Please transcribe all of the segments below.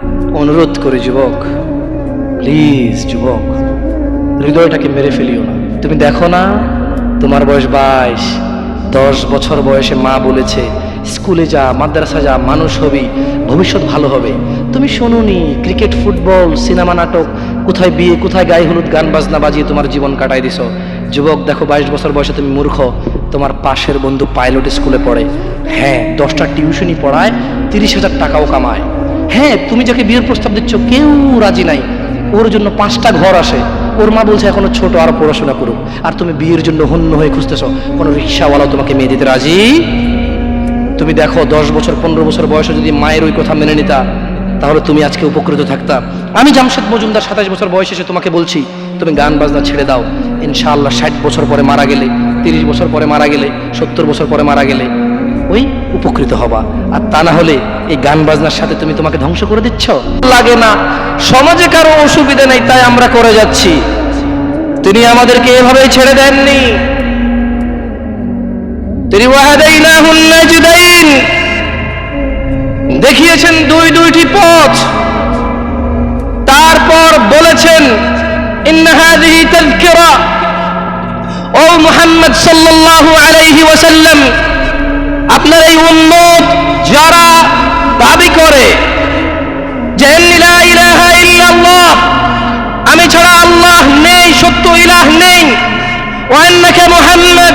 অনুরোধ করি যুবক, প্লিজ যুবক, হৃদয়টাকে মেরে ফেলিও না। তুমি দেখো না, তোমার বয়স 22, 10 বছর বয়সে মা বলেছে স্কুলে যা, মাদ্রাসা যা, মানুষ হবি, ভবিষ্যৎ ভালো হবে। তুমি শোনোনি ক্রিকেট, ফুটবল, সিনেমা, নাটক, কোথায় বিয়ে, কোথায় গায়ে হলুদ, গান বাজনা বাজিয়ে তোমার জীবন কাটাই দিছো। যুবক দেখো, 22 বছর বয়সে তুমি মূর্খ। তোমার পাশের বন্ধু পাইলট স্কুলে পড়ে, হ্যাঁ 10টা টিউশনি পড়ায়, 30,000 টাকাও কামায়। হ্যাঁ, তুমি যাকে বিয়ের প্রস্তাব দিচ্ছ কেউ রাজি নাই, ওর জন্য 5টা ঘর আসে। ওর মা বলছে এখনো ছোট, আরো পড়াশোনা করুক, আর তুমি বিয়ের জন্য হন্য হয়ে খুঁজতেছ। কোনো রিক্সাওয়ালাও তোমাকে মেয়ে দিতে রাজি। তুমি দেখো 10 বছর 15 বছর বয়সে যদি মায়ের ওই কথা মেনে নিতা, তাহলে তুমি আজকে উপকৃত থাকতা। আমি জামশেদ মজুমদার 27 বছর বয়সে এসে তোমাকে বলছি তুমি গান বাজনা ছেড়ে দাও। ইনশাআল্লাহ 60 বছর পরে মারা গেলে, 30 বছর পরে মারা গেলে, 70 বছর পরে মারা গেলে ওই উপকৃত হবা। আর তা না হলে এই গান বাজনার সাথে তুমি তোমাকে ধ্বংস করে দিচ্ছ। লাগে না, সমাজে কারো অসুবিধা নেই তাই আমরা করে যাচ্ছি। তিনি আমাদেরকে এভাবেই ছেড়ে দেননি। তিনি ওয়াহাদাইনাহুন নাজদাইন দেখিয়েছেন দুইটি পথ, তারপর বলেছেন ইন্না হাযিহি তাযকিরা। ও মুহাম্মদ সাল্লাল্লাহু আলাইহি ওয়াসাল্লাম, আপনার এই উম্মত যারা দাবি করে যে লা ইলাহা ইল্লাল্লাহ, আমি ছাড়া আল্লাহ নেই, সত্য ইলাহ নেই, ওয়া আন্নাকা মুহাম্মদ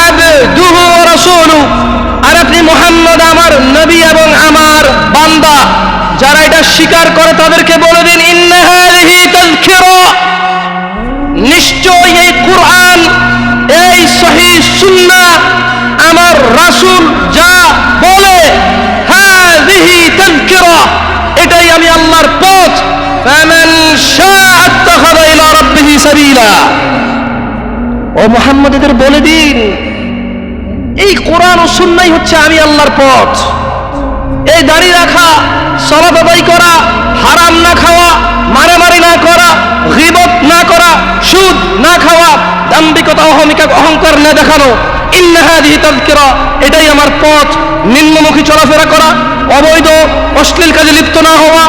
আবদুহু ওয়া রাসূলুহু, আর আপনি মুহাম্মদ আমার নবী এবং আমার বান্দা, যারা এটা স্বীকার করে তাদেরকে বলে দিন ইন্না হাযিহি তাযকিরা, নিশ্চয় এই কুরআন, এই সহিহ সুন্নাহ, আমার রাসূল যা বলে হাযিহি তাযকিরা, এটাই আমি আল্লাহর পথ। ফামান শাআ আত্তাখাযা ইলা রাব্বিহি সাবিলা। ও মুহাম্মদ, এদের বলে দিন এই কোরআন ও সুন্নাহই হচ্ছে আমি আল্লাহর পথ। এই দাড়ি রাখা, সালাত আদায় করা, হারাম না খাওয়া, মারামারি না করা, গীবত না করা, সুদ না খাওয়া, দাম্ভিকতা, অহংকার না দেখানো, ইন্না হাযিহি তাযকিরা, এটাই আমার পথ। নিম্নমুখী চলাফেরা করা, অবৈধ অশ্লীল কাজে লিপ্ত না হওয়া,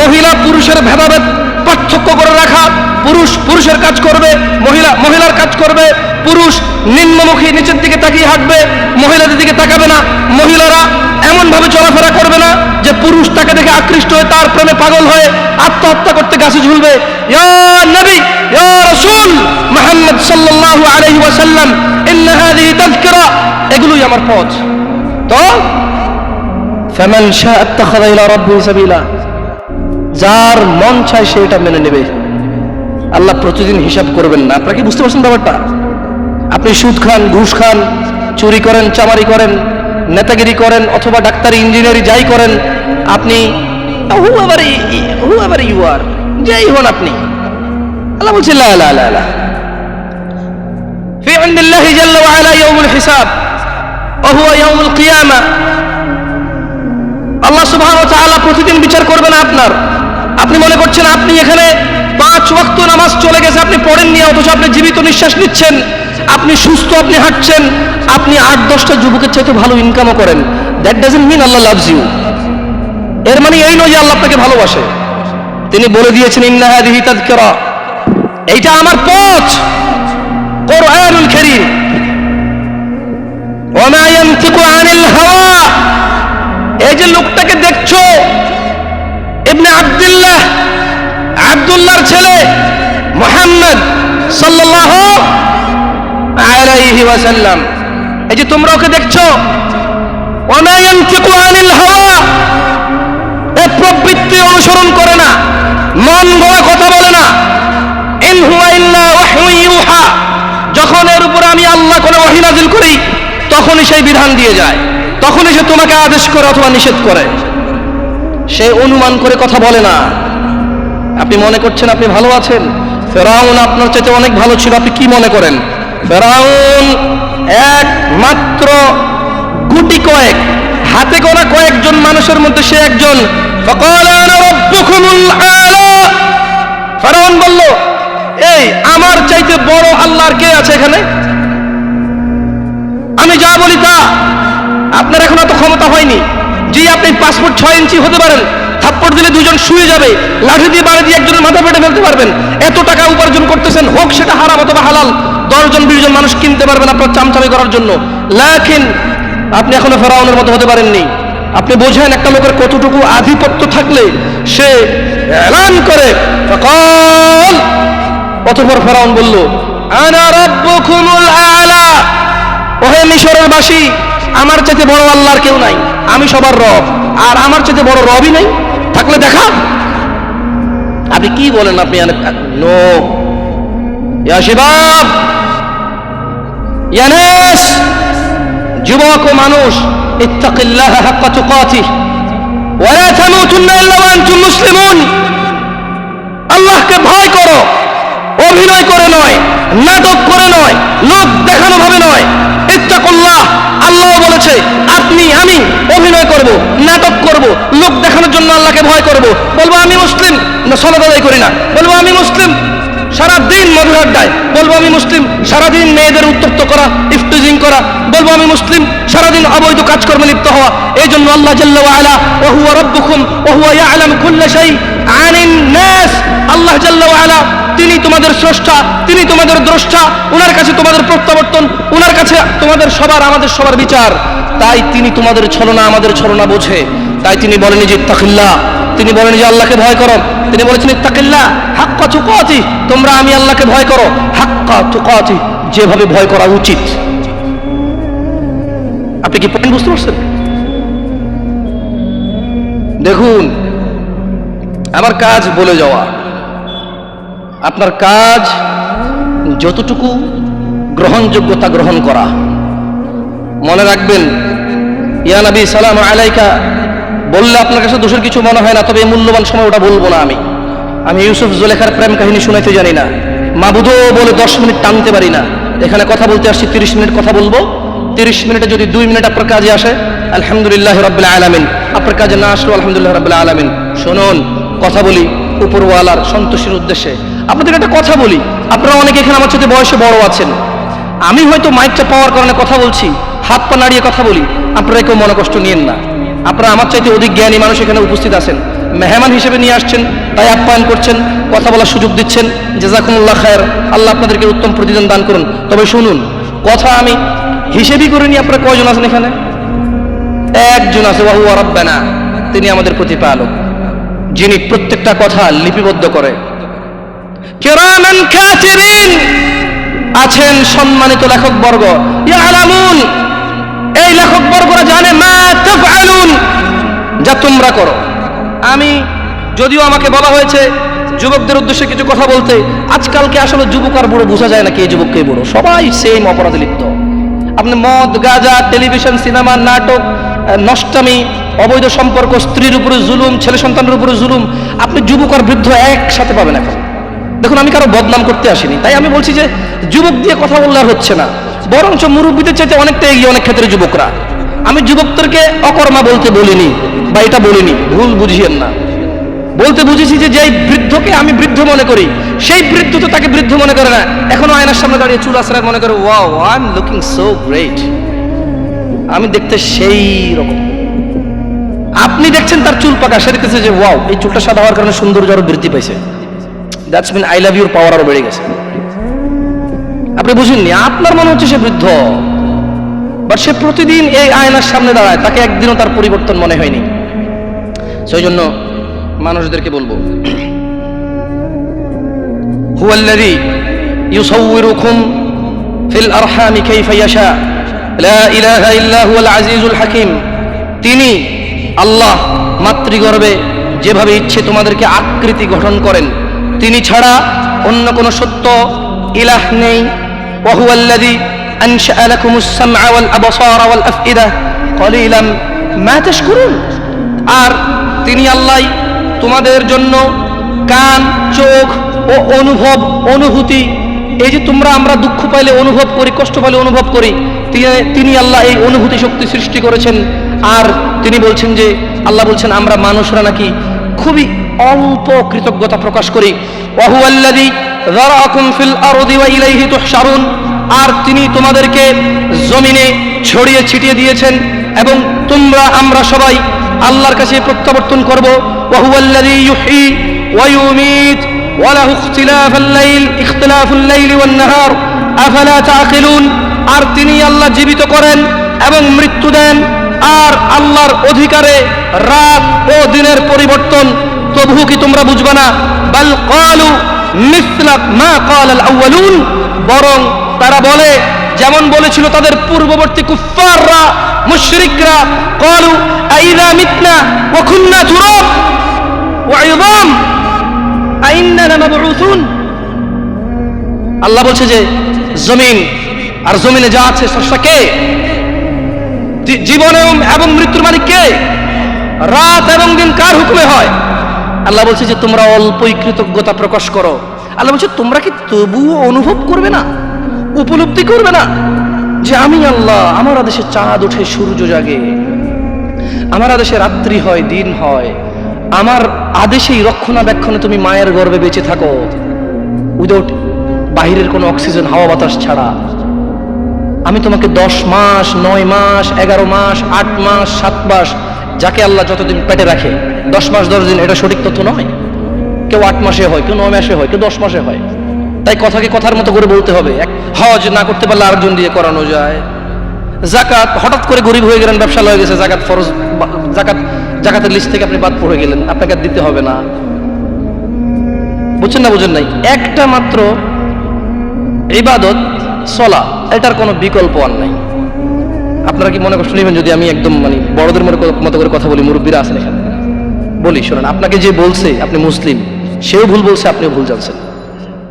মহিলা পুরুষের ভেদাভেদ পার্থক্য করে রাখা, পুরুষ পুরুষের কাজ করবে, মহিলা মহিলার কাজ করবে, পুরুষ নিম্নমুখী নিচের দিকে তাকিয়ে হাঁটবে, মহিলাদের দিকে তাকাবে না, মহিলারা এমন ভাবে চলাফেরা করবে না যে পুরুষ তাকে দেখে আকৃষ্ট হয়ে তার প্রেমে পাগল হয়ে আত্মহত্যা করতে গাছে ঝুলবে। ইয়া নবী, ইয়া রাসূল মুহাম্মদ সাল্লাল্লাহু আলাইহি ওয়াসাল্লাম, ইন্না হাযিহি তাযকিরা, এগুলোই আমার পথ। তো ফামান শাআ আত্তাখাযা ইলা রাব্বিহি সাবিলা, যার মন চায় সে এটা মেনে নেবে। আল্লাহ প্রতিদিন হিসাব করবেন না। আপনারা কি বুঝতে পারছেন ব্যাপারটা? আপনি সুদ খান, ঘুষ খান, চুরি করেন, চামারি করেন, নেতাগিরি করেন, অথবা ডাক্তারি, ইঞ্জিনিয়ারিং যাই করেন, আপনি whoever you are, যাই হন আপনি, আল্লাহ বলছে লা লা লা লা ফি ইনদিল্লাহি জাল্লা ওয়া আলা ইয়াউমুল হিসাব ওয়া হুয়া ইয়াউমুল কিয়ামা। আল্লাহ সুবহানাহু ওয়া তাআলা প্রতিদিন বিচার করবেন আপনার। আপনি মনে করছেন আপনি এখানে 5 ওয়াক্ত নামাজ চলে গেছে, আপনি পড়েননি, অথচ আপনি জীবিত নিঃশ্বাস নিচ্ছেন, আপনি সুস্থ, আপনি হাঁটছেন, আপনি 8-10টা যুবকের চাইতে ভালো ইনকামও করেন। That doesn't mean Allah loves you. এর মানে এই নয় যে আল্লাহ আপনাকে ভালোবাসে। তিনি বলে দিয়েছেন ইন্না হাযিহি তাযকিরা, এইটা আমার পথ, কোরআনুল কারীম। ওয়া মা ইয়ানতিকু আনিল হাওয়া, এই যে লোকটাকে দেখছো, ইবনে আব্দুল্লাহ, আব্দুল্লাহর ছেলে মুহাম্মদ সাল্লাল্লাহু আলাইহি ওয়াসাল্লাম, এই যে তোমরা ওকে দেখছো, ওয়া মা ইয়ানতিকু আনিল হাওয়া, এ প্রবৃত্তি অনুসরণ করে না, মন গড়া কথা বলে না। ইন হুয়া ইল্লা ওয়াহয়ু ইউহা, যখন এর উপর আমি আল্লাহ কোনো ওহী নাযিল করি তখনই সেই বিধান দিয়ে যায়, তখনই সে তোমাকে আদেশ করে অথবা নিষেধ করে। সে অনুমান করে কথা বলে না। আপনি মনে করছেন আপনি ভালো আছেন, ফেরাউন আপনার চাইতে অনেক ভালো ছিল। আপনি কি মনে করেন? ফেরাউন একমাত্র গুটি কয়েক, হাতে গোনা কয়েকজন মানুষের মধ্যে সে একজন। ফাকালা আনা রাব্বুকুমুল আলা, ফেরাউন বলল এই আমার চাইতে বড় আল্লাহর কে আছে এখানে? আমি যা বলি তা। আপনার এখন এত ক্ষমতা হয়নি। জি, আপনি 5 ফুট 6 ইঞ্চি হতে পারেন, থাপ্পড় দিলে দুজন শুয়ে যাবে, লাঠি দিয়ে বাড়ি দিয়ে একজনের মাথা ফেটে ফেলতে পারবেন। এত টাকা উপার্জন করতেছেন, হোক সেটা হারাম অথবা হালাল, 10 জন 20 জন মানুষ কিনতে পারবেন আপনার চামচামি করার জন্য। লাকিন আপনি এখনো ফেরাউনের মতো হতে পারেননি। আপনি বোঝেন একটা লোকের কতটুকু আধিপত্য থাকলে সে এলান করে ফাকাল, অতঃপর ফেরাউন বলল আনা রাব্বুকুমুল আ'লা, ওহে মিশরের বাসী, আমার চাইতে বড় আল্লাহর কেউ নাই, আমি সবার রব, আর আমার চাইতে বড় রবই নাই, থাকলে দেখা। আপনি কি বলেন? আপনি নো ইয়া শিবাব, ইয়া নাস, যুবক ও মানুষ, ইত্তাকিল্লাহ হাক্কা তুকাতিহ ওয়া লা তামুতুন্না ইল্লা ওয়া আনতুম মুসলিমুন। আল্লাহকে ভয় করো, অভিনয় করে নয়, নাটক করে নয়, লোক দেখানো ভাবে নয়। ইত্তাকুল্লাহ, আল্লাহ বলেছে আপনি আমি অভিনয় করব, নাটক করব, লোক দেখানোর জন্য আল্লাহকে ভয় করব। বলবো আমি মুসলিম, না সালাত আদায় করি না। বলবো আমি মুসলিম, সারাদিন মধু আড্ডায়। বলবো আমি মুসলিম, সারাদিন মেয়েদের উত্তপ্ত করা, ইফটিজিং করা। বলবো আমি মুসলিম, সারাদিন অবৈধ কাজকর্মে লিপ্ত হওয়া। এই জন্য আল্লাহ জাল্লা ওয়া আলা ওয়া হুয়া রাব্বুকুম ওয়া হুয়া ইয়ালামু কুল্লা শাই আনিন নাস, আল্লাহ জাল্লা ওয়া আলা তিনি তোমাদের স্রষ্টা, তিনি তোমাদের দ্রষ্টা, ওনার কাছে তোমাদের প্রত্যাবর্তন, ওনার কাছে তোমাদের সবার আমাদের সবার বিচার। তাই তিনি তোমাদের ছলনা আমাদের ছলনা বোঝে। তাই তিনি বলেন যে ইত্তাকিল্লাহ, তিনি বলেন যে আল্লাহকে ভয় করো। তিনি বলেছেন ইত্তাকিল্লাহ হাক্কা তুকাতিহ, তোমরা আমি আল্লাহকে ভয় করো হাক্কা তুকাতিহ, যেভাবে ভয় করা উচিত। আপনি কি পয়েন্ট বুঝতে পারছেন? দেখুন, আমার কাজ বলে যাওয়া, আপনার কাজ যতটুকু গ্রহণযোগ্যতা গ্রহণ করা। মনে রাখবেন, ইয়া নবী সালাম আলাইকা বললে আপনার কাছে দোষের কিছু মনে হয় না, তবে এই মূল্যবান সময় ওটা বলবো না। আমি ইউসুফ জুলেখার প্রেম কাহিনী শুনাইতে জানি না, মাবুদও বলে 10 মিনিট টানতে পারি না। এখানে কথা বলতে আসছি, 30 মিনিট কথা বলবো। 30 মিনিটে যদি 2 মিনিট আপনার কাজে আসে আলহামদুলিল্লাহ রাব্বিল আলামিন, আপনার কাজে না আসলো আলহামদুলিল্লাহ রাব্বিল আলামিন। শুনুন, কথা বলি উপরওয়ালার সন্তুষ্টির উদ্দেশ্যে। আপনাদের একটা কথা বলি, আপনারা অনেকে এখানে আমার সাথে বয়সে বড় আছেন, আমি হয়তো মাইকটা পাওয়ার কারণে কথা বলছি, হাত পা নাড়িয়ে কথা বলি, আপনারা কেউ মনে কষ্ট নিয়েন না। আপনারা আমার চাইতে অধিক জ্ঞানী মানুষ এখানে উপস্থিত আছেন, মেহমান হিসেবে নিয়ে আসছেন, তাই আপ্যায়ন করছেন, কথা বলার সুযোগ দিচ্ছেন। জাযাকুমুল্লাহ খায়র, আল্লাহ আপনাদেরকে উত্তম প্রতিদান দান করুন। তবে শুনুন, কথা আমি হিসেবই করিনি। আপনারা কয়জন আছেন এখানে? একজন আছে, ওয়া হুয়া রাব্বানা, তিনি আমাদের প্রতিপালক, যিনি প্রত্যেকটা কথা লিপিবদ্ধ করে। কিরামান কাতিবিন, আছেন সম্মানিত লেখকবর্গ, ইয়ালামুন, এই লেখকবর্গরা জানে মা তাফআলুন, যা তোমরা করো। আমি যদিও আমাকে বলা হয়েছে যুবকদের উদ্দেশ্যে কিছু কথা বলতে, আজকালকে আসলে যুবক আর বড় বোঝা যায় না, কে যুবক কে বড়, সবাই সেম অপরাধে লিপ্ত। আপনি মদ, গাঁজা, টেলিভিশন, সিনেমা, নাটক, নষ্টামি, অবৈধ সম্পর্ক, স্ত্রীর উপরে জুলুম, ছেলে সন্তানের উপরে জুলুম, আপনি যুবক আর বৃদ্ধ একসাথে পাবেন এখন। দেখুন, আমি কারো বদনাম করতে আসিনি, তাই আমি বলছি যে যুবক দিয়ে কথা বললে আর হচ্ছে না, বরঞ্চ মুরব্বীদের চাইতে অনেকটা এগিয়ে অনেক ক্ষেত্রে যুবকরা। আমি যুবকদেরকে অকর্মা বলতে বলিনি, বা এটা বলিনি, ভুল বুঝিয়েন না। বলতে বুঝেছি যে যেই বৃদ্ধকে আমি বৃদ্ধ মনে করি, সেই বৃদ্ধ তো তাকে বৃদ্ধ মনে করে না, এখনো আয়নার সামনে দাঁড়িয়ে চুল আছড়ায় মনে করে wow I am looking so great, আমি দেখতে সেই রকম। আপনি দেখছেন তার চুল পাকা, সে দেখতেছে যে ওয়াও এই চুলটা সাদা হওয়ার কারণে সৌন্দর্য আরো বৃদ্ধি পাইছে, that's mean I love your power আরো বেড়ে গেছে। আপনি বুঝেননি, আপনার মনে হচ্ছে সে বৃদ্ধ, বাট সে প্রতিদিন এই আয়নার সামনে দাঁড়ায়, তাকে একদিনও তার পরিবর্তন মনে হয়নি। সেই জন্য মানুষদেরকে বলবো, হুয়াল্লাযী ইউসাউবিরুকুম ফিল আরহামি কাইফা ইয়াশা লা ইলাহা ইল্লা হুয়াল আজিজুল হাকিম, তিনি আল্লাহ মাতৃগর্ভে যেভাবে ইচ্ছে তোমাদেরকে আকৃতি গঠন করেন, তিনি ছাড়া অন্য কোনো সত্য ইলাহ নেই। ওয়া হুয়াল্লাযী আনশাআ লাকুমুস সামআ ওয়াল আবসারা ওয়াল আফইদা ক্বালিলাম মা তাশকুরুন, আর তিনি আল্লাহ তোমাদের জন্য কান, চোখ ও অনুভব, অনুভূতি, এই যে তোমরা আমরা দুঃখ পাইলে অনুভব করি, কষ্ট পাইলে অনুভব করি, তিনি আল্লাহ এই অনুভূতি শক্তি সৃষ্টি করেছেন। আর তিনি বলছেন যে আল্লাহ বলছেন আমরা মানুষরা নাকি খুবই অল্প কৃতজ্ঞতা প্রকাশ করি। ওয়া হুয়াল্লাযী যারাআকুম ফিল আরদি ওয়া ইলাইহি তুহশারুন, আর তিনি তোমাদেরকে জমিনে ছড়িয়ে ছিটিয়ে দিয়েছেন এবং তোমরা আমরা সবাই আল্লাহর কাছে প্রত্যাবর্তন করব। وهو الذي يحيي ويميت وله اختلاف الليل والنهار أفلا تعقلون। আর তিনি আল্লাহ জীবিত করেন এবং মৃত্যু দেন, আর আল্লাহর অধিকারে রাত ও দিনের পরিবর্তন, তবু কি তোমরা বুঝবে না? বাল ক্বালু মিসলা মা ক্বালাল আউয়ালুন, বরং তারা বলে যেমন বলেছিল তাদের পূর্ববর্তী কুফফাররা, মুশরিকরা, ক্বালু আইযা মিতনা ওয়া কুন্না তুরাব ওয়া ইযাম আইন্না লামাবউসুন। আল্লাহ বলছে যে জমিন আর জমিনে যা আছে স্রষ্টা কে? জীবন এবং মৃত্যুর মালিক কে? রাত এবং দিন কার হুকুমে হয়? আল্লাহ বলছে যে তোমরা অল্পই কৃতজ্ঞতা প্রকাশ করো। আল্লাহ বলছে তোমরা কি তবুও অনুভব করবে না, উপলব্ধি করবে না যে আমি আল্লাহ, আমার আদেশে চাঁদ ওঠে, সূর্য জাগে, আমার আদেশে রাত্রি হয়, দিন হয়, আমার আদেশেই রক্ষণাবেক্ষণে তুমি মায়ের গর্ভে বেঁচে থাকো, উইদাউট বাহিরের কোনো অক্সিজেন, হাওয়া বাতাস ছাড়া। আমি তোমাকে 10 মাস, 9 মাস, 11 মাস, 8 মাস, 7 মাস, যাকে আল্লাহ যতদিন পেটে রাখে, 10 মাস 10 দিন, এটা সঠিক তথ্য নয়। কেউ 8 মাসে হয়, কেউ 9 মাসে হয়, কেউ 10 মাসে হয়। তাই কথাকে কথার মতো করে বলতে হবে। হজ না করতে পারলে আরেকজন দিয়ে করানো যায়। জাকাত, হঠাৎ করে গরিব হয়ে গেলেন, ব্যবসা হয়ে গেছে, জাকাত ফরজ, জাকাতের লিস্ট থেকে আপনি বাদ পড়ে গেলেন, আপনাকে আর দিতে হবে না। বুঝছেন না? বুঝেন নাই? একটা মাত্র ইবাদত সলা, এটার কোনো বিকল্প আর নাই। আপনারা কি মনে কষ্ট নেবেন যদি আমি একদম বড়দের মতো করে কথা বলি? মুরব্বীরা আছেন এখানে, বলি শোনেন। আপনাকে যে বলছে আপনি মুসলিম, সেও ভুল বলছে, আপনিও ভুল জানছেন।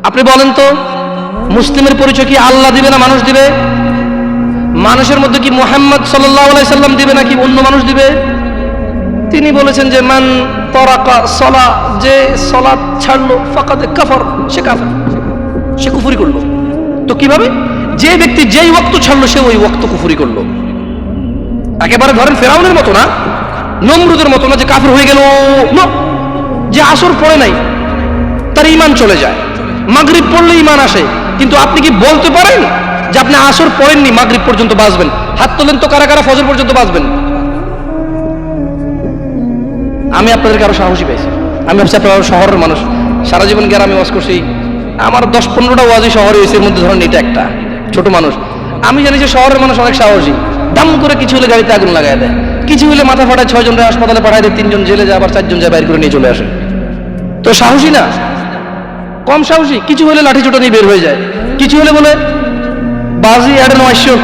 আপনি বলেন তো, মুসলিমের পরিচয় কি আল্লাহ দিবে না মানুষ দিবে? মানুষের মধ্যে কি মুহাম্মদ সাল্লাল্লাহু আলাইহি সাল্লাম দিবে নাকি অন্য মানুষ দিবে? তিনি বলেছেন যে মান তারাকা সলা, যে সালাত ছাড়লো, ফাকাদ কাফার, সে কাফের, সে কুফরি করলো। তো কিভাবে? যে ব্যক্তি যেই ওয়াক্ত ছাড়লো সে ওই ওয়াক্ত কুফরি করলো। একেবারে ধরেন ফেরাউনের মতো না, নমরুদের মতো না যে কাফের হয়ে গেল। যে আসর পড়ে নাই তার ঈমান চলে যায়, মাগরিব পড়লে ঈমান আসে। কিন্তু আপনি কি বলতে পারেন যে আপনি আসর পড়েননি, মাগরিব পর্যন্ত বাঁচবেন? হাত তোলেন তো কারা কারা ফজর পর্যন্ত বাঁচবেন? আমি আপনাদেরকে আরো সাহসী পাইছি। আমি ভাবছি আপনারা শহরের মানুষ, সারা জীবন গ্রামে ওয়াজ করছি, আমার 10-15টা ওয়াজই শহরে হয়েছে, এর মধ্যে ধরেন এটা একটা ছোট মানুষ। আমি জানি যে শহরের মানুষ অনেক সাহসী, দাম করে কিছু হলে গাড়িতে আগুন লাগাই দেয়, কিছু হলে মাথা ফাটায়, 6 জনকে হাসপাতালে পাঠায় দেয়, 3 জন জেলে যায়, আবার 4 জন যায় বাইর করে নিয়ে চলে আসে। তো সাহসী না? কম সাহসী? কিছু হলে লাঠি চোটা নিয়ে বের হয়ে যায়, কিছু হলে বলে বাজি অ্যাড নয়শো,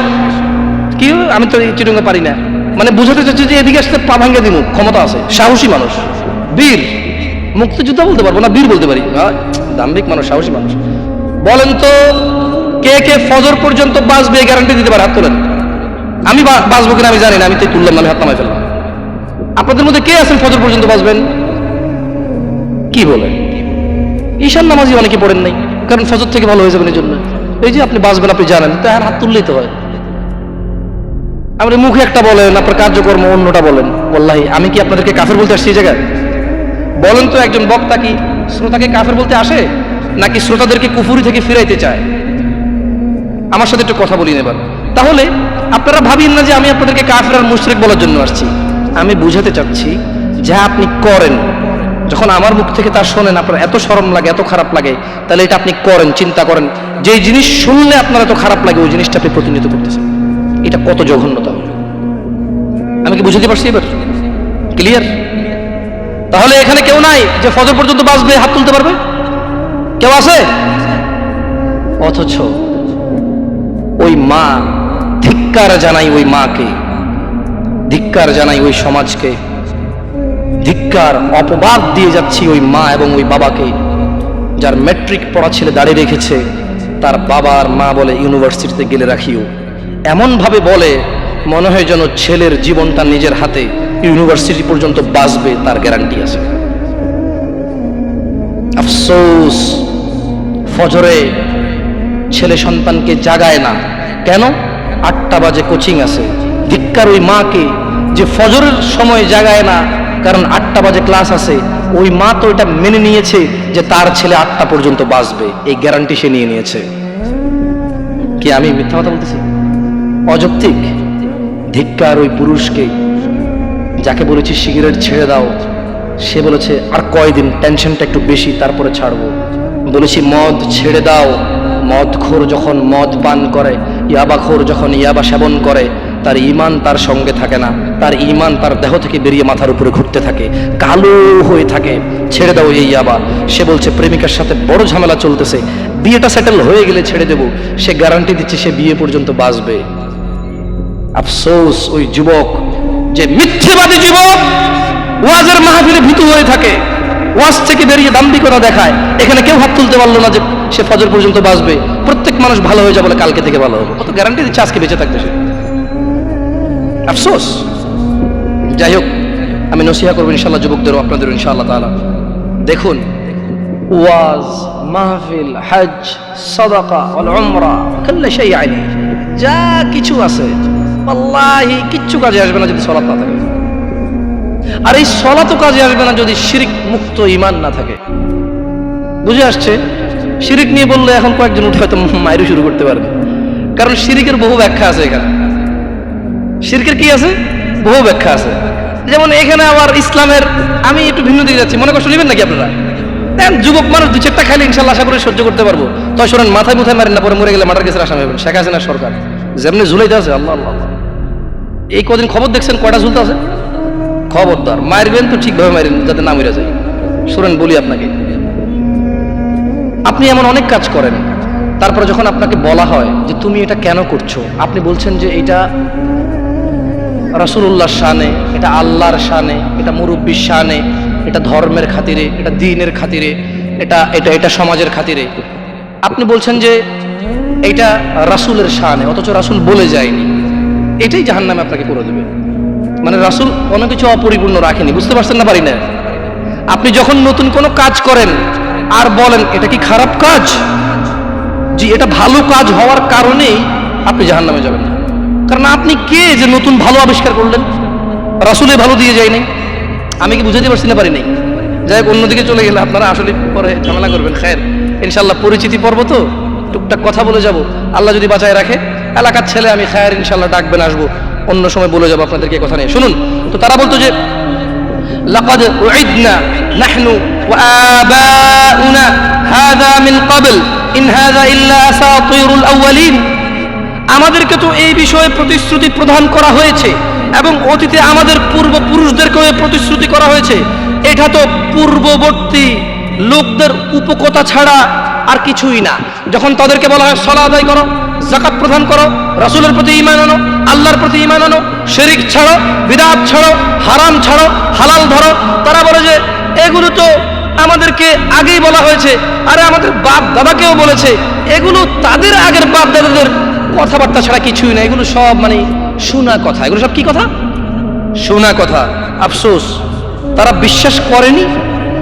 কি আমি তো চিরঙ্গা পারি না, মানে বুঝাতে চাচ্ছি যে এদিকে আসতে পা ভাঙ্গে দিব, ক্ষমতা আছে, সাহসী মানুষ, বীর। মুক্তিযোদ্ধা বলতে পারবো না, বীর বলতে পারি। দাম্ভিক মানুষ, সাহসী মানুষ। বলেন তো কে কে ফজর পর্যন্ত বাঁচবে গ্যারান্টি দিতে পারে? হাত তোলেন। আমি বাঁচবো কিনা আমি জানি না, আমি তো তুললাম না, আমি হাত নামাই ফেললাম। আপনাদের মধ্যে কে আছেন ফজর পর্যন্ত বাঁচবেন? কি বলেন? ঈশান নামাজি অনেকে পড়েন নাই, কারণ ফজর থেকে ভালো হয়ে যাবেন এই জন্য। এই যে আপনি বাঁচবেন, আপনি জানেন, তো হাত তুললেই তো হয়। আপনি মুখে একটা বলেন, আপনার কার্যকর্ম অন্যটা বলেন। ওয়াল্লাহি আমি কি আপনাদেরকে কাফের বলতে আসছি এই জায়গায়? বলেন তো একজন বক্তা কি শ্রোতাকে কাফের বলতে আসে, নাকি শ্রোতাদেরকে কুফরি থেকে ফিরাইতে চায়? আমার সাথে একটু কথা বলি এবার। তাহলে আপনারা ভাবিন না যে আমি আপনাদেরকে কাফের আর মুশরিক বলার জন্য আসছি। আমি বুঝাতে চাচ্ছি যা আপনি করেন, যখন আমার মুখ থেকে তা শোনেন আপনার এত শরম লাগে, এত খারাপ লাগে, তাহলে এটা আপনি করেন, চিন্তা করেন, যেই জিনিস শুনলে আপনার এত খারাপ লাগে ওই জিনিসটা আপনি প্রতিনিয়ত করতেছেন, এটা কত জঘন্যতা। আমি কি বুঝাতে পারছি এবার? ক্লিয়ার? তাহলে এখানে কেউ নাই যে ফজর পর্যন্ত বাঁচবে, হাত তুলতে পারবে? কেউ আছে? অথচ ওই মা, ধিক্কার জানাই ওই মাকে, ধিক্কার জানাই ওই সমাজকে, ধিক্কার, অপবাদ দিয়ে যাচ্ছি ওই মা এবং ওই বাবাকে, যার ম্যাট্রিক পড়া ছেলে দাঁড়িয়ে রেখেছে, তার বাবা আর মা বলে ইউনিভার্সিটিতে গেলে রাখিও, এমন ভাবে বলে মনে হয় যেন ছেলের জীবনটা নিজের হাতে, ইউনিভার্সিটি পর্যন্ত বাঁচবে তার গ্যারান্টি আছে। আফসোস, ফজরে ছেলে সন্তানকে জাগায় না কেন? 8টা বাজে কোচিং আছে। ধিক্কার ওই মাকে যে ফজরের সময় জাগায় না, কারণ 8টা বাজে ক্লাস আছে। ওই মা তো এটা মেনে নিয়েছে যে তার ছেলে 8টা পর্যন্ত বাঁচবে, এই গ্যারান্টি সে নিয়ে নিয়েছে। কি আমি মিথ্যা কথা বলতেছি? অযৌক্তিক। ধিক্কার ওই পুরুষকে যাকে বলেছি সিগারেট ছেড়ে দাও, সে বলেছে আর কয়দিন, টেনশনটা একটু বেশি, তারপরে ছাড়বো। বলেছি মদ ছেড়ে দাও। মদখোর যখন মদ পান করে, ইয়াবাখোর যখন ইয়াবা সেবন করে, তার ঈমান তার সঙ্গে থাকে না, তার ঈমান তার দেহ থেকে বেরিয়ে মাথার উপরে ঘুরতে থাকে, কালো হয়ে থাকে। ছেড়ে দাও এই ইয়াবা। সে বলছে প্রেমিকার সাথে বড় ঝামেলা চলতেছে, বিয়েটা সেটেল হয়ে গেলে ছেড়ে দেব। সে গ্যারান্টি দিচ্ছে সে বিয়ে পর্যন্ত বাঁচবে। আফসোস ওই যুবক, যে মিথ্যেবাদী যুবক, ওয়াজের মাহফিলে ভীতু হয়ে থাকে, ওয়াজ থেকে বেরিয়ে দাম্ভিকতা দেখায়। এখানে কেউ হাত তুলতে পারলো না যে সে ফজর পর্যন্ত বাঁচবে। প্রত্যেক মানুষ ভালো হয়ে যাবে বলে কালকে থেকে ভালো হবে, কত গ্যারান্টি দিচ্ছে আজকে বেঁচে থাকবে সে। আফসোস। যাই হোক, আমি নসিহা করবো ইনশাআল্লাহ যুবকদেরও, আপনাদেরও ইনশাআল্লাহ তাআলা। দেখুন, ওয়াজ, মাহফিল, হজ, সাদাকা ওয়াল উমরা কুল্লু শাই আলাইহি, যা কিছু আছে আল্লাহি কিচ্ছু কাজে আসবে না যদি সালাত না থাকে। আর এই সালাতও কাজে আসবে না যদি শিরক মুক্ত ঈমান না থাকে। বুঝে আসছে? শিরক নিয়ে বললে এখন কয়েকজন উঠে হয়তো মাইরু শুরু করতে পারবে, কারণ শিরকের বহু ব্যাখ্যা আছে। এখানে শিরকের কি আছে? বহু ব্যাখ্যা আছে। যেমন এখানে আবার ইসলামের, আমি একটু ভিন্ন দিকে যাচ্ছি, মনে কষ্ট নেবেন নাকি আপনারা? যুবক মানুষ দু চারটা খাইলে ইনশাল্লাহ আশা করে সহ্য করতে পারবো। তাই শোনেন, মাথায় মারেন না, পরে মরে গেলে মার্ডার কেসের আসামি হবেন। শেখ হাসিনার সরকার যেমনি ঝুলাইতে আছে, আল্লাহ আল্লাহ, এই কদিন খবর দেখছেন কয়টা ঝুলতে আছে। খবরদার, মারবেন তো ঠিকভাবে মারেন যাতে না মরে যায়। শোনেন বলি আপনাকে, আপনি এমন অনেক কাজ করেন, তারপরে যখন আপনাকে বলা হয় যে তুমি এটা কেন করছো, আপনি বলছেন যে এটা রাসূলুল্লাহর শানে, এটা আল্লাহর শানে, এটা মুরব্বির শানে, এটা ধর্মের খাতিরে, এটা দ্বীনের খাতিরে, এটা এটা এটা সমাজের খাতিরে। আপনি বলছেন যে এটা রাসূলের শানে, অথচ রাসূল বলে যায়নি। এটাই জাহান্নামে আপনাকে করে দেবে। মানে রাসূল কোনো কিছু অপরিপূর্ণ রাখেনি। বুঝতে পারছেন না? পারি না। আপনি যখন নতুন কোনো কাজ করেন আর বলেন এটা কি খারাপ কাজ, জি এটা ভালো কাজ হওয়ার কারণেই আপনি জাহান্নামে যাবেন। কারণ আপনি কে যে নতুন ভালো আবিষ্কার করলেন? রাসূলে ভালো দিয়ে যায় নাই। আমি কি বুঝাতে পারছি না? পারি নাই। যাই হোক, অন্যদিকে চলে গেলে আপনারা আসলে পরে ঝামেলা করবেন। খায়ের, ইনশাআল্লাহ পরিচিতি পর্ব তো টুকটাক কথা বলে যাব। আল্লাহ যদি বাঁচায় রাখে, এলাকার ছেলে আমি, খায়ের ইনশাআল্লাহ ডাকবেন, আসবো, অন্য সময় বলে যাবো আপনাদেরকে কথা নিয়ে। শুনুন তো, তারা বলতো যে লাকাদ উইদনা নাহনু ওয়া আবাউনা হাযা মিন ক্বাবল ইন হাযা ইল্লা আসাতিরুল আউয়ালিন। আমাদেরকে তো এই বিষয়ে প্রতিশ্রুতি প্রদান করা হয়েছে এবং অতীতে আমাদের পূর্বপুরুষদেরকেও প্রতিশ্রুতি করা হয়েছে। এটা তো পূর্ববর্তী লোকদের উপকথা ছাড়া আর কিছুই না। যখন তাদেরকে বলা হয় সালাত আদায় করো, যাকাত প্রদান করো, রাসূলের প্রতি ঈমান আনো, আল্লাহর প্রতি ঈমান আনো, শিরক ছাড়ো, বিদআত ছাড়ো, হারাম ছাড়ো, হালাল ধরো, তারা বলে যে এগুলো তো আমাদেরকে আগেই বলা হয়েছে, আরে আমাদের বাপ দাদাকেও বলেছে। এগুলো তাদের আগের বাপ দাদাদের কথাবার্তা ছাড়া কিছুই না, এগুলো সব মানে শোনা কথা। এগুলো সব কি কথা? শোনা কথা। আফসোস, তারা বিশ্বাস করেনি,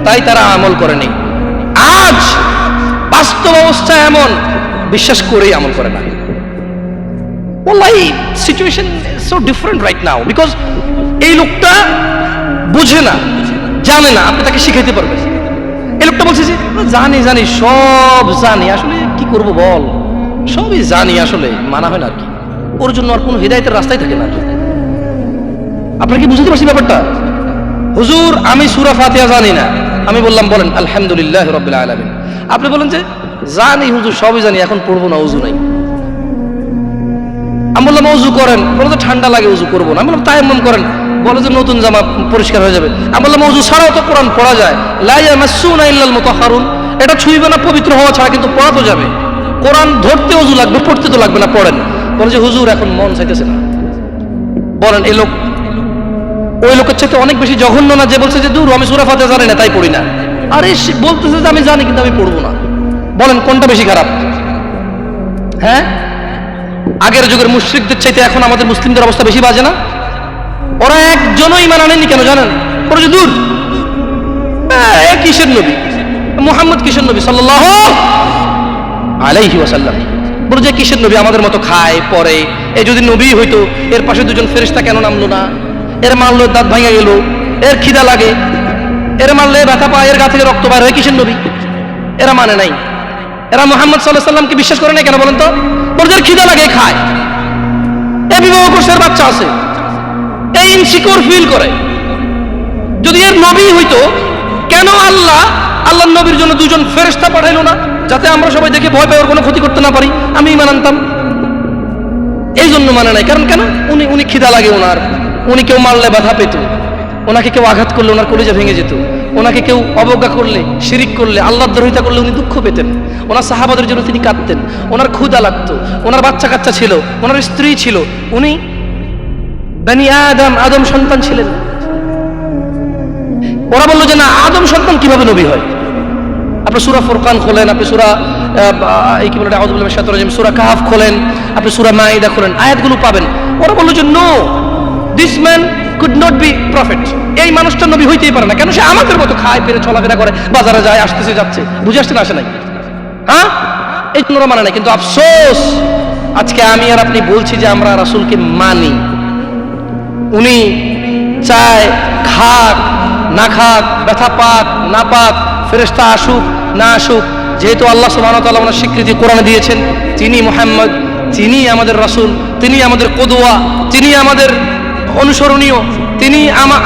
তাই তারা আমল করেনি। আজ বাস্তব অবস্থা এমন, বিশ্বাস করেই আমল করে না। ওয়াল্লাহি situation so different right now, because এই লোকটা বুঝে না, জানে না, আপনি তাকে শিখাইতে পারবেন। এই লোকটা বলছে যে জানি জানি, সব জানি, আসলে কি করব বল, সবই জানি, আসলে মানা হয় না আর কি। ওর জন্য আর কোনো হিদায়তের রাস্তাই থাকে না। আপনার কি বুঝতে পারছি ব্যাপারটা? হুজুর আমি সূরা ফাতিহা জানি না। আমি বললাম বলেন আলহামদুলিল্লাহ রাব্বিল আলামিন। আপনি বলেন যে জানি হুজুর, সবই জানি, এখন পড়বো না, ওযু নাই। আমি বললাম ওযু করেন, বলে তো ঠান্ডা লাগে, ওযু করবো না। আমি বললাম তায়াম্মুম করেন, বলে যে নতুন জামা পরিষ্কার হয়ে যাবে। আমি বললাম ওযু ছাড়াও তো কোরআন পড়া যায়, লা ইয়ামাসসুনা ইল্লাল মুতাহহারুন, এটা ছুঁইবে না পবিত্র হওয়া ছাড়া, কিন্তু পড়া তো যাবে। কোরআন ধরতে ওযু লাগবে, পড়তে তো লাগবে না, পড়েন। বলে যে হুজুর এখন মন চাইতেছে না। বলেন এই লোক ওই লোকের চাইতে অনেক বেশি জঘন্য না যে বলছে যে দূর আমি সূরা ফাতিহা জানি না তাই পড়ি না? আরে বলতেছে যে আমি জানি কিন্তু আমি পড়বো না। বলেন কোনটা বেশি খারাপ? হ্যাঁ, আগের যুগের মুশরিকদের চাইতে এখন আমাদের মুসলিমদের অবস্থা বেশি বাজে না? ওরা একজনও ঈমান আনেনি, কেন জানেন? বলে যে দূর কিসের নবী, মুহাম্মদ কিসের নবী সাল্লাল্লাহু আলাইহি ওয়াসাল্লাম। বলে যে কিসের নবী, আমাদের মতো খায় পরে, এ যদি নবী হইতো এর পাশে দুজন ফেরেশতা কেন নামলো না? এর মারলো দাঁত ভাঙা গেল, এর খিদা লাগে, এর মারলে ব্যথা পায়, এর গা থেকে রক্ত বাইর হয়, কিসের নবী? এরা মানে নাই, এরা মুহাম্মদ সাল্লাল্লাহু আলাইহি ওয়াসাল্লামকে বিশ্বাস করে না। কেন বলেন তো? বলে যে খিদা লাগে খায়, এ বিবাহ করছে, বাচ্চা আছে, এই ইনসিকিউর ফিল করে। যদি এর নবী হইতো, কেন আল্লাহ নবীর জন্য দুজন ফেরেশতা পাঠাইলো না, যাতে আমরা সবাই দেখে ভয় পাই, ওর কোনো ক্ষতি করতে না পারি? আমি ঈমান আনতাম। এই জন্য মানে নাই। কারণ কেন? উনি খিদা লাগে ওনার, উনি কেউ মারলে ব্যথা পেত, ওনাকে কেউ আঘাত করলে ওনার কলিজা ভেঙে যেত, ওনাকে কেউ অবজ্ঞা করলে, শিরিক করলে, আল্লাহর দ্রোহিতা করলে উনি দুঃখ পেতেন, ওনার সাহাবাদের জন্য তিনি কাঁদতেন, ওনার ক্ষুধা লাগতো, ওনার বাচ্চা কাচ্চা ছিল, ওনার স্ত্রী ছিল, উনি বনি আদম সন্তান ছিলেন। ওরা বললো যে না, আদম সন্তান কিভাবে নবী হয়? আপনি সূরা ফুরকান খোলেন, আপনি সূরা কি বলে আউযু বিল্লাহি মিনাশ শাইতানির রাজিম, সূরা কাহফ খোলেন, আপনি সূরা মাইদা খোলেন, আয়াতগুলো পাবেন। ওরা বললো যে no, this man could not be prophet. এই মানুষটা নবী হইতেই পারে না। কেন? সে আমাদের মতো খায়, পেরে, চলাফেরা করে, বাজারে যায়, আসতেছে যাচ্ছে, বুঝে আসছে না, আসে নাই? হ্যাঁ, এই জন্য ওরা মানে নাই। কিন্তু আফসোস, আজকে আমি আর আপনি বলছি যে আমরা রাসূলকে মানি। উনি চায় খাক না খাক, ব্যথা পাক না পাক, ফেরেশতা আসুক না আসুক, যেহেতু আল্লাহ সুবহানাহু ওয়া তাআলা ওনার স্বীকৃতি কোরআনে দিয়েছেন, তিনি মুহাম্মদ, তিনি আমাদের রাসূল, তিনি আমাদের কদওয়া, তিনি আমাদের অনুসরণীয়, তিনি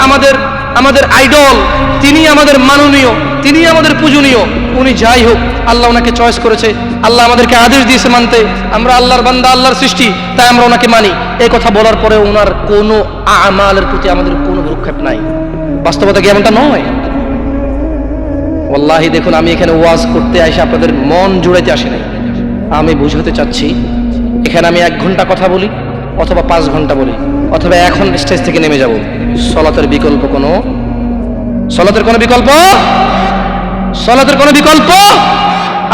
আমাদের আইডল, তিনি আমাদের মাননীয়, তিনি আমাদের পূজনীয়। উনি যাই হোক, আল্লাহ ওনাকে চয়েস করেছে, আল্লাহ আমাদেরকে আদেশ দিয়েছে মানতে। আমরা আল্লাহর বান্দা, আল্লাহর সৃষ্টি, তাই আমরা ওনাকে মানি। এই কথা বলার পরে ওনার কোনো আমালের প্রতি আমাদের কোনো ভ্রুক্ষেপ নাই। বাস্তবতা কি এমনটা নয়? ওয়াল্লাহি দেখুন, আমি এখানে ওয়াজ করতে এসে আপনাদের মন জুড়াইতে আসি নাই। আমি বুঝাতে চাচ্ছি, এখানে আমি 1 ঘন্টা কথা বলি অথবা 5 ঘন্টা বলি, অথবা এখন স্টেজ থেকে নেমে যাব, সলাতের কোনো বিকল্প।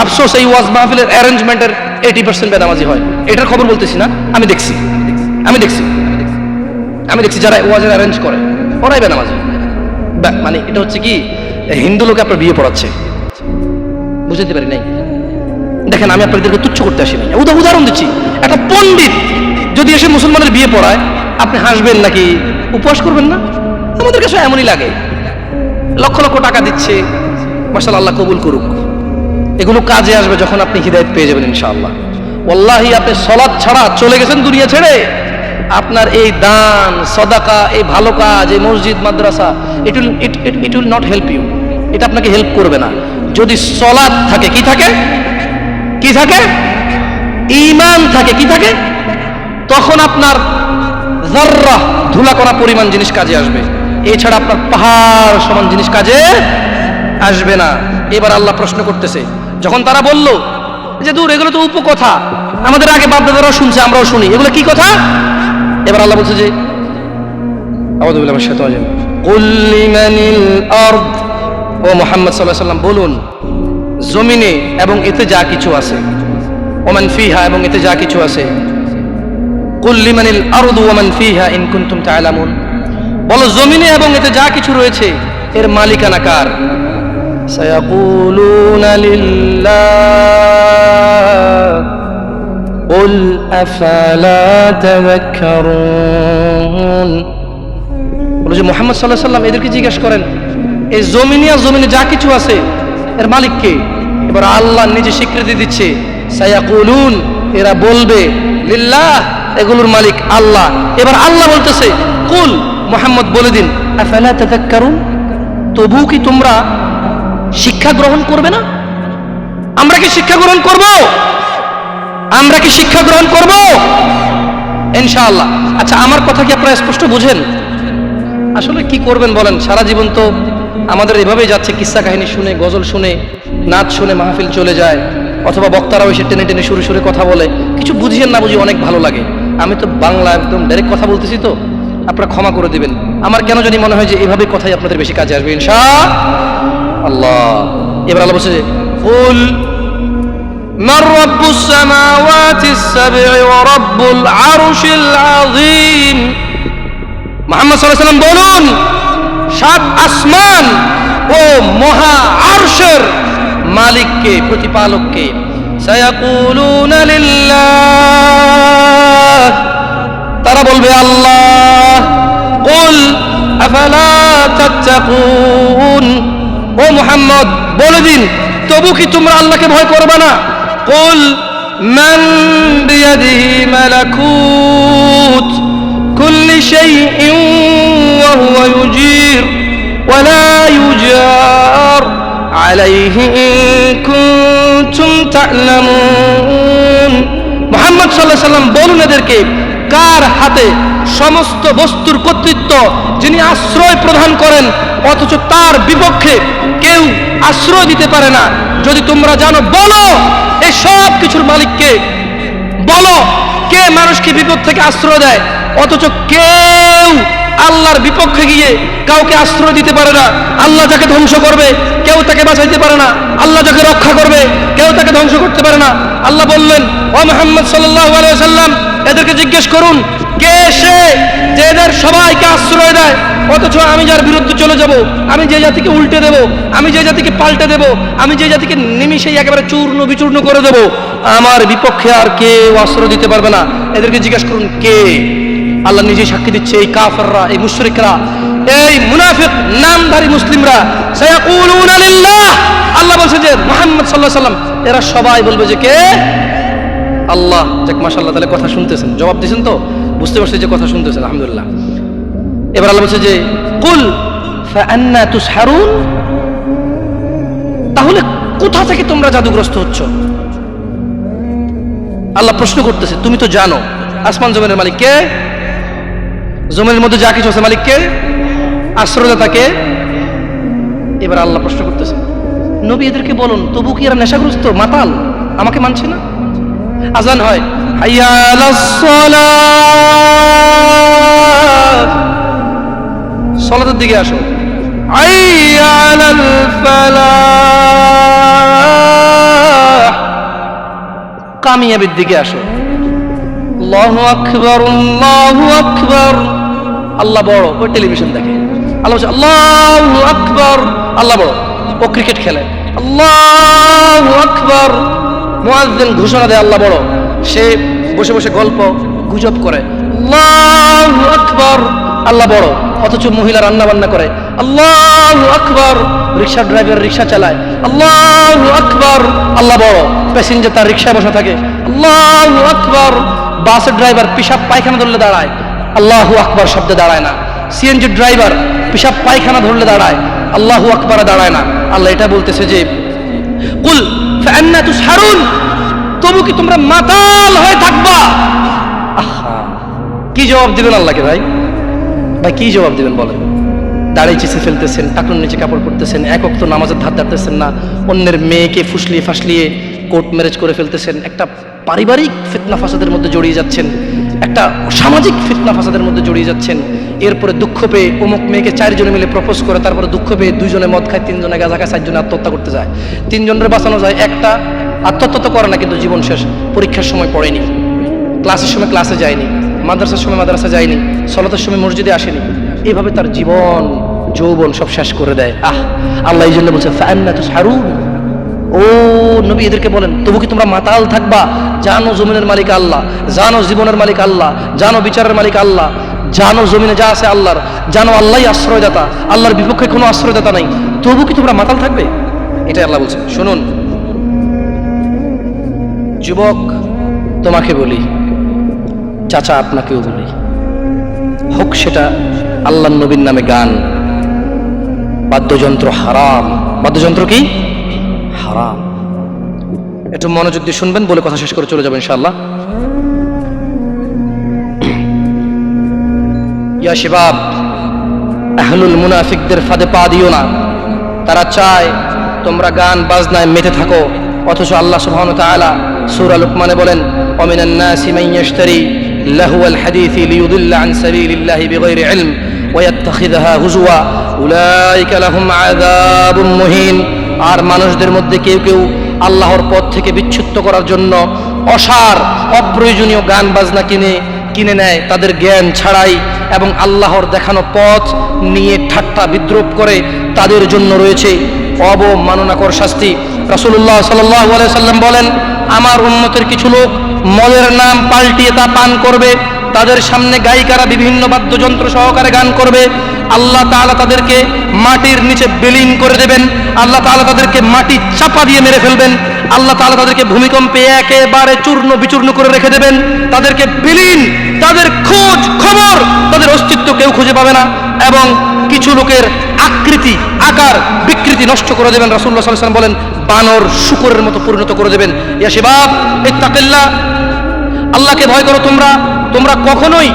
আফসোস, এই ওয়াজ মাহফিলের অ্যারেঞ্জমেন্টের 80% বেনামাজি হয়। এটার খবর বলতেছি না, আমি দেখছি যারা ওয়াজের অ্যারেঞ্জ করে ওরাই বেনামাজি। মানে এটা হচ্ছে কি, হিন্দু লোকে আপনার বিয়ে পড়াচ্ছে, বুঝতে পারি নাই। দেখেন, আমি আপনাদেরকে তুচ্ছ করতে আসি নাই, উদাহরণ দিচ্ছি। একটা পণ্ডিত যদি এসে মুসলমানের বিয়ে পড়ায়, আপনি হাসবেন নাকি উপহাস করবেন না? আমাদের কাছে এমনই লাগে। লক্ষ লক্ষ টাকা দিচ্ছে, মাশাআল্লাহ, আল্লাহ কবুল করুক। এগুলো কাজে আসবে যখন আপনি হিদায়াত পেয়ে যাবেন ইনশাআল্লাহ। ওয়াল্লাহি, আপনি সালাত ছাড়া চলে গেছেন দুনিয়া ছেড়ে, আপনার এই দান, সাদাকা, এই ভালো কাজ, এই মসজিদ, মাদ্রাসা, it will not help you. এটা আপনাকে হেল্প করবে না। যদি সালাত থাকে, কি থাকে? ঈমান থাকে, কি থাকে? তখন আপনার যাররা, ধুলাকণা পরিমাণ জিনিস কাজে আসবে। এছাড়া আপনার পাহাড় সমান জিনিস কাজে আসবে না। এবার আল্লাহ প্রশ্ন করতেছে, যখন তারা বলল যে দূর, এগুলো তো উপকথা, আমাদের আগে বাপ-দাদারাও শুনছে, আমরাও শুনি, এগুলো কি কথা? এবার আল্লাহ বলছে যে আউযু বিল্লাহি মিনাশ শাইতানির রাজিম, কুল লিমানিল আরদ, ও মুহাম্মদ সাল্লাল্লাহু আলাইহি ওয়াসাল্লাম বলুন, জমিনে এবং এতে যা কিছু আছে, ওমান ফিহা, এবং এতে যা কিছু আছে, কুল লিমানিল আরদু ওয়া মান ফিহা ইন কুনতুম তা'লামুন, বলো জমিনে এবং এতে যা কিছু রয়েছে এর মালিকানা কার? সায়াকুলুনা লিল্লাহ কুল আফালা তাযাক্কারুন। বলো যে মুহাম্মদ সাল্লাল্লাহু আলাইহি ওয়াসাল্লাম এদেরকে জিজ্ঞেস করেন, এই জমিনে আর জমিনে যা কিছু আছে এর মালিক কে? এবার আল্লাহ নিজে স্বীকৃতি দিচ্ছে, সায়াকুলুন, এরা বলবে, লিল্লাহ, এগুলোর মালিক আল্লাহ। এবার আল্লাহ বলতেছে, কুল, মুহাম্মদ বলে দিন, আফালা তাযাক্কারুন, তবু কি তোমরা শিক্ষা গ্রহণ করবে না? আমরা কি শিক্ষা গ্রহণ করব? ইনশাআল্লাহ। আচ্ছা, আমার কথা কি আপনারা স্পষ্ট বুঝেন? আসলে কি করবেন বলেন? সারা জীবন তো আমাদের এভাবেই যাচ্ছে, কিস্সা কাহিনী শুনে, গজল শুনে, নাচ শুনে মাহফিল চলে যায়, অথবা বক্তারাও এসে টেনে টেনে সুরে সুরে কথা বলে, কিছু বুঝিয়েন না বুঝি অনেক ভালো লাগে। আমি তো বাংলা একদম ডাইরেক্ট কথা বলতেছি, তো আপনারা ক্ষমা করে দিবেন। আমার কেন জানি মনে হয় যে এভাবে কথাই আপনাদের বেশি কাজে আসবে ইনশাআল্লাহ। এবার আল্লাহ বলছে, কুল মান রাব্বুস সামাওয়াতিস সাব'i ওয়া রাব্বুল আরশিল আযীম, মুহাম্মদ সাল্লাল্লাহু আলাইহি ওয়াসাল্লাম বলুন, 7 আসমান ও মহা আরশের মালিককে, প্রতিপালককে। সায়াকুলুনা লিল্লাহ, তারা বলবে আল্লাহ। কুল আফালা তাত্তাকুন, ও মুহাম্মদ বলে দিন, তবু কি তোমরা আল্লাহকে ভয় করবে না? কুল মান বিয়াদিহি মালাকুত কুল্লি শাইইন ওয়া হুয়া ইউজির ولا يجار عليه إن كنتم تعلمون মুহাম্মদ সাল্লাল্লাহু আলাইহি ওয়াসাল্লাম বলুন এদেরকে, কার হাতে সমস্ত বস্তুর কর্তৃত্ব, যিনি আশ্রয় প্রদান করেন অথচ তার বিপক্ষে কেউ আশ্রয় দিতে পারে না। যদি তোমরা জানো বলো এই সব কিছুর মালিককে, বলো কে মানুষকে বিপদ থেকে আশ্রয় দেয় অথচ কেউ আল্লাহর বিপক্ষে গিয়ে কাউকে আশ্রয় দিতে পারে না। আল্লাহ যাকে ধ্বংস করবে কেউ তাকে বাঁচাইতে পারে না, আল্লাহ যাকে রক্ষা করবে কেউ তাকে ধ্বংস করতে পারে না। আল্লাহ বললেন, ও মুহাম্মদ সাল্লাল্লাহু আলাইহি ওয়াসাল্লাম এদেরকে জিজ্ঞেস করুন কে সে যে এদের সবাইকে আশ্রয় দেয় অথচ আমি যার বিরুদ্ধে চলে যাব, আমি যে জাতিকে উল্টে দেব, আমি যে জাতিকে পাল্টে দেব, আমি যে জাতিকে নিমিষেই একেবারে চূর্ণ বিচূর্ণ করে দেব, আমার বিপক্ষে আর কেউ আশ্রয় দিতে পারবে না। এদেরকে জিজ্ঞেস করুন কে। আল্লাহ নিজেই সাক্ষী দিচ্ছে, এই কাফেররা, এই মুশরিকরা, এই মুনাফিক নামধারী মুসলিমরা সায়াকুলুনা লিল্লাহ, আল্লাহ বলছে যে মুহাম্মদ সাল্লাল্লাহু আলাইহি ওয়াসাল্লাম এরা সবাই বলবে যে কে? আল্লাহ। যাক মাশাআল্লাহ, তাহলে কথা শুনতেছেন, জবাব দিয়েছেন তো, বুঝতে পারছি যে কথা শুনতেছেন, আলহামদুলিল্লাহ। এবার আল্লাহ বলছে যে কুল ফাআন্না তুসহারুন, তাহলে কোথা থেকে তোমরা জাদুগ্রস্ত হচ্ছ? আল্লাহ প্রশ্ন করতেছে, তুমি তো জানো আসমান জমিনের মালিক কে, জমিনের মধ্যে যা কিছু আছে মালিক কে, আশ্রয়দাতা কে। এবার আল্লাহ প্রশ্ন করতেছে, নবী এদেরকে বলুন তবু কি এরা নেশাগ্রস্ত, মাতাল, আমাকে মানছে না? আজান হয়, হাইয়া আলাস সালাত, সালাতের দিকে আসো, হাইয়া আলাল ফালাহ, কামিয়াবির দিকে আসো, আল্লাহু আকবার আল্লাহু আকবার, আল্লাহ বড়। ওই টেলিভিশন দেখে, আল্লাহ বলছে আল্লাহু আকবার, আল্লাহ বড়। ও ক্রিকেট খেলে, আল্লাহু আকবার। মুয়াজ্জিন ঘোষণা দেয় আল্লাহ বড়, সে বসে বসে গল্প গুজব করে, আল্লাহু আকবার, আল্লাহ বড়। অথচ মহিলা রান্না বান্না করে, আল্লাহু আকবার। রিকশা ড্রাইভার রিকশা চালায়, আল্লাহু আকবার, আল্লাহ বড়। প্যাসেঞ্জার তার রিকশায় বসা থাকে, আল্লাহু আকবার। বাসের ড্রাইভার পিশাব পায়খানা ধরলে দাঁড়ায়, আল্লাহু আকবার শব্দে দাঁড়ায় না। সিএনজি ড্রাইভার পিশাব পায়খানা ধরলে দাঁড়ায়, আল্লাহু আকবারে দাঁড়ায় না। আল্লাহ এটা বলতেছে যে কুল ফাআন্না তুসহারুন, তবু কি তোমরা মাতাল হয়ে থাকবা? আহা, কি জবাব দিবেন আল্লাহকে? ভাই ভাই কি জবাব দিবেন বলেন? দাড়ি চিছে ফেলতেছেন, টাকনুর নিচে কাপড় পরতেছেন, এক ওয়াক্ত নামাজের ধার ধারতেছেন না, অন্যের মেয়েকে ফুসলিয়ে ফাসলিয়ে কোর্ট ম্যারেজ করে ফেলতেছেন, একটা পারিবারিক ফিতনা ফাসাদের মধ্যে জড়িয়ে যাচ্ছেন, একটা সামাজিক ফিতনা ফাসাদের মধ্যে জড়িয়ে যাচ্ছেন। এরপরে দুঃখ পেয়ে অমুক মেয়েকে 4 জনে মিলে প্রপোজ করে, তারপরে দুঃখ পেয়ে 2 জনে মদ খায়, 3 জনে গাঁজা খায়, 4 জনে আত্মহত্যা করতে যায়। 3 জনের বাঁচানো যায়, একটা আত্মহত্যা তো করে না কিন্তু জীবন শেষ, পরীক্ষার সময় পড়েনি, ক্লাসের সময় ক্লাসে যায়নি, মাদ্রাসার সময় মাদ্রাসা যায়নি, সলাতের সময় মসজিদে আসেনি, এইভাবে তার জীবন যৌবন সব শেষ করে দেয়। আল্লাহ এই জন্য বলছে ফাআন্না তুসহারুন, ও নবী এদেরকে বলেন তবু কি তোমরা মাতাল থাকবা? জানো জমিনের মালিক আল্লাহ, জানো জীবনের মালিক আল্লাহ, জানো বিচারের মালিক আল্লাহ, জানো জমিনে যা আছে আল্লাহর, জানো আল্লাহই আশ্রয়দাতা, আল্লাহর বিপক্ষে কোনো আশ্রয়দাতা নাই, তবু কি তোমরা মাতাল থাকবে? এটাই আল্লাহ বলছে। শুনুন যুবক, তোমাকে বলি, চাচা আপনাকেও বলি, হোক সেটা আল্লাহ নবীর নামে গান, বাদ্যযন্ত্র হারাম। বাদ্যযন্ত্র কি? হারাম। একটু মনোযোগ দিয়ে শুনবেন, বলে কথা শেষ করে চলে যাবেন ইনশাআল্লাহ। ইয়া শিবাব, আহলুল মুনাফিকদের ফাঁদে পা দিও না। তারা চায় তোমরা গান বাজনায় মেতে থাকো, অথচ আল্লাহ সুবহানাহু ওয়া তাআলা সূরা লুকমানে বলেন ওয়ামিনান নাসি মান ইয়াশতারি লাহওয়াল হাদিসি লিয়ুদিল্লা আন সাবিলিল্লাহি বিগাইরি ইলম ওয়া ইয়াত্তাখিযুহা হুজুয়া উলাইকা লাহুম আযাবুম মুহিন। আর মানুষদের মধ্যে কেউ কেউ আল্লাহর পথ থেকে বিচ্যুত করার জন্য অসার অপ্রয়োজনীয় গান বাজনা কিনে নেয় তাদের জ্ঞান ছাড়াই, এবং আল্লাহর দেখানো পথ নিয়ে ঠাট্টা বিদ্রুপ করে, তাদের জন্য রয়েছে অবমাননাকর শাস্তি। রাসূলুল্লাহ সাল্লাল্লাহু আলাইহি সাল্লাম বলেন, আমার উম্মতের কিছু লোক মদের নাম পাল্টিয়ে তা পান করবে, তাদের সামনে গায়িকারা বিভিন্ন বাদ্যযন্ত্র সহকারে গান করবে, আল্লাহ তাআলা তাদেরকে মাটির নিচে বিলীন করে দেবেন, আল্লাহ তাআলা তাদেরকে মাটি চাপা দিয়ে মেরে ফেলবেন, আল্লাহ তাআলা তাদেরকে ভূমিকম্পে একেবারে চূর্ণ বিচূর্ণ করে রেখে দেবেন, তাদেরকে বিলীন, তাদের খোঁজ খবর, তাদের অস্তিত্ব কেউ খুঁজে পাবে না, এবং কিছু লোকের আকৃতি আকার বিকৃতি নষ্ট করে দেবেন। রাসূলুল্লাহ সাল্লাল্লাহু আলাইহি ওয়াসাল্লাম বলেন বানর শুকরের মতো পরিণত করে দেবেন। ইয়া শিবাব ইত্তাকিল্লাহ, আল্লাহকে ভয় করো তোমরা, তোমরা কখনোই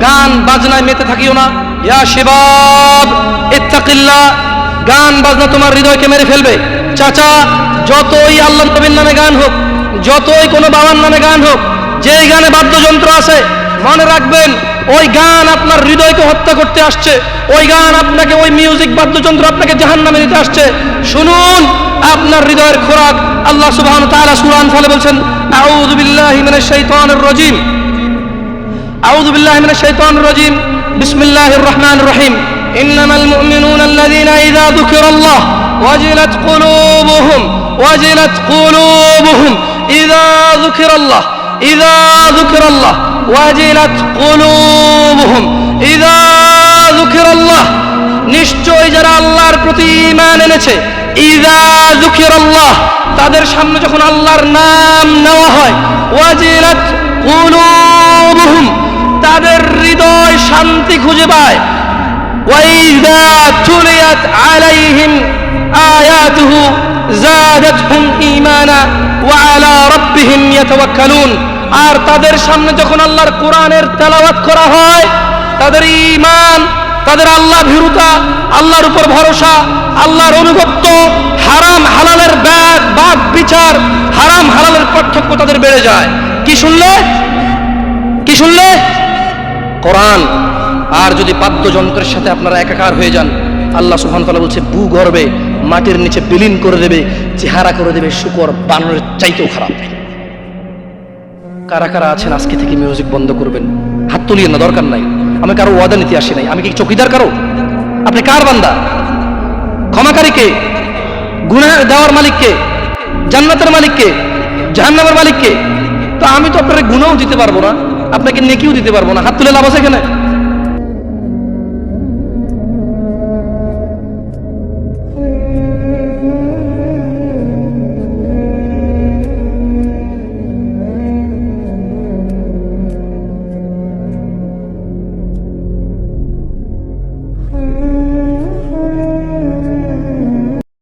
গান বাজনায় মেতে থাকিও না। ইয়া শিবাব ইত্তাকিল্লাহ, গান বাজনা তোমার হৃদয়কে মেরে ফেলবে। চাচা, যতই আল্লাহ নবীর নামে গান হোক, যতই কোনো বাবার নামে গান হোক, যেই গানে বাদ্যযন্ত্র আছে, মনে রাখবেন ওই গান আপনার হৃদয়কে হত্যা করতে আসছে, ওই গান আপনাকে, ওই মিউজিক বাদ্যযন্ত্র আপনাকে জাহান্নামে নিতে আসছে। শুনুন, আপনার হৃদয়ের খোরাক আল্লাহ সুবহানাহু ওয়া তাআলা সূরা আনফালে বলছেন, আউযু বিল্লাহি মিনাশ শাইতানির রাজীম, আউযু বিল্লাহি মিনাশ শাইতানির রাজীম, বিসমিল্লাহির রহমানির রহিম, ইন্নামাল মুমিনুনা আল্লাযীনা ইযা যুকিরাল্লাহ ওয়াজিলাত কুলুবুহুম, ওয়াজিলাত কুলুবুহুম ইযা যুকিরাল্লাহ, ইযা যুকিরাল্লাহ ওয়াজিলাত কুলুবুহুম ইযা যুকিরাল্লাহ, নিশ্চয় যারা আল্লাহর প্রতি ঈমান এনেছে, ইযা যুকিরাল্লাহ, তাদের সামনে যখন আল্লাহর নাম নেওয়া হয়, ওয়াজিলাত কুলুবুহুম, তাদের হৃদয় শান্তি খুঁজে পায়, ওয়াইযা তুলিয়াত আলাইহিম আয়াতুহু যাদাতহুম ঈমানা ওয়া আলা রাব্বিহিম ইয়াতাওয়াক্কালুন, আর তাদের সামনে যখন আল্লাহর কোরআনের তেলাওয়াত করা হয়, তাদের ঈমান, তাদের আল্লাহ ভীরুতা, আল্লাহর উপর ভরসা, আল্লাহর অনুগত্য, হারাম হালালের বাদ বিচার, হারাম হালালের পার্থক্য তাদের বেড়ে যায়। কি শুনলে? কি শুনলে? কোরআন। আর যদি বাদ্যযন্ত্রের সাথে আপনারা একাকার হয়ে যান, আল্লাহ সুবহানাহু ওয়া তাআলা বলছে ভূগর্ভে মাটির নিচে বিলীন করে দেবে, চেহারা করে দেবে শুকর বানরের চাইতেও খারাপ। কারা কারা আছেন আজকে থেকে মিউজিক বন্ধ করবেন? হাত তুলিয়েন না, দরকার নাই। আমি কারো ওয়াদা নিতে আসি নাই। আমি কি চৌকিদার কারো? আপনি কার বান্দা? ক্ষমাকারী কে? গুনাহ দেওয়ার মালিক কে? জান্নাতের মালিক কে? জাহান্নামের মালিক কে? তো আমি তো আপনার গুনাহও দিতে পারবো না, আপনাকে নেকিও দিতে পারবো না। হাত তুলে লাভ আছে এখানে?